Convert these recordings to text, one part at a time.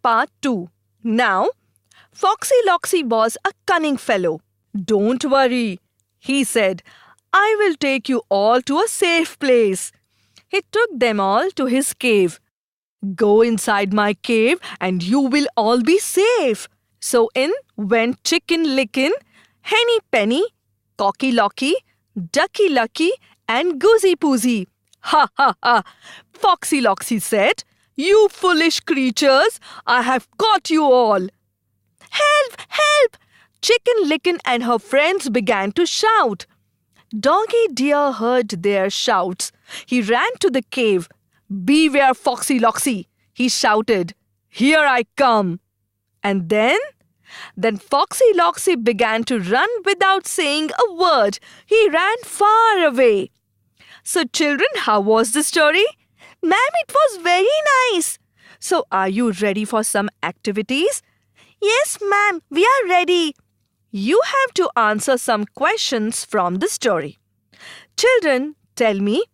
Part 2. Now, Foxy Loxy was a cunning fellow. "Don't worry," he said. "I will take you all to a safe place." He took them all to his cave. "Go inside my cave and you will all be safe." So in went Chicken Licken, Henny Penny, Cocky Locky, Ducky Lucky, and Goosey Poosey. "Ha ha ha!" Foxy Loxy said. "You foolish creatures, I have caught you all." "Help! Help!" Chicken Licken and her friends began to shout. Doggy Dear heard their shouts. He ran to the cave. "Beware, Foxy Loxy!" he shouted. "Here I come!" And then Foxy Loxy began to run without saying a word. He ran far away. So children, how was the story? Ma'am, it was very nice. So are you ready for some activities? Yes, ma'am, we are ready. You have to answer some questions from the story. Children, tell me,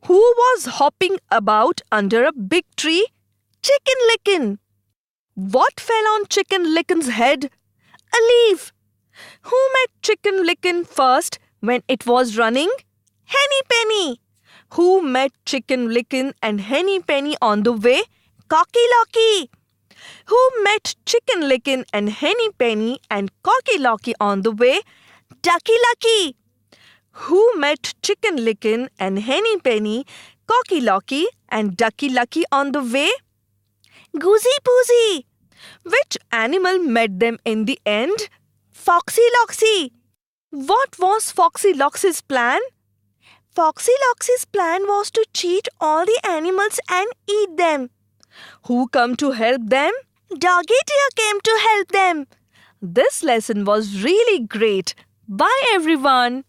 who was hopping about under a big tree? Chicken Licken. What fell on Chicken Licken's head? A leaf. Who met Chicken Licken first when it was running? Henny Penny. Who met Chicken Licken and Henny Penny on the way? Cocky Locky. Who met Chicken Licken and Henny Penny and Cocky Locky on the way? Ducky Lucky. Who met Chicken Licken and Henny Penny, Cocky Locky, and Ducky Lucky on the way? Goosey Poosey. Which animal met them in the end? Foxy Loxy. What was Foxy Loxy's plan? Foxy Loxy's plan was to cheat all the animals and eat them. Who came to help them? Doggy Dear came to help them. This lesson was really great. Bye everyone.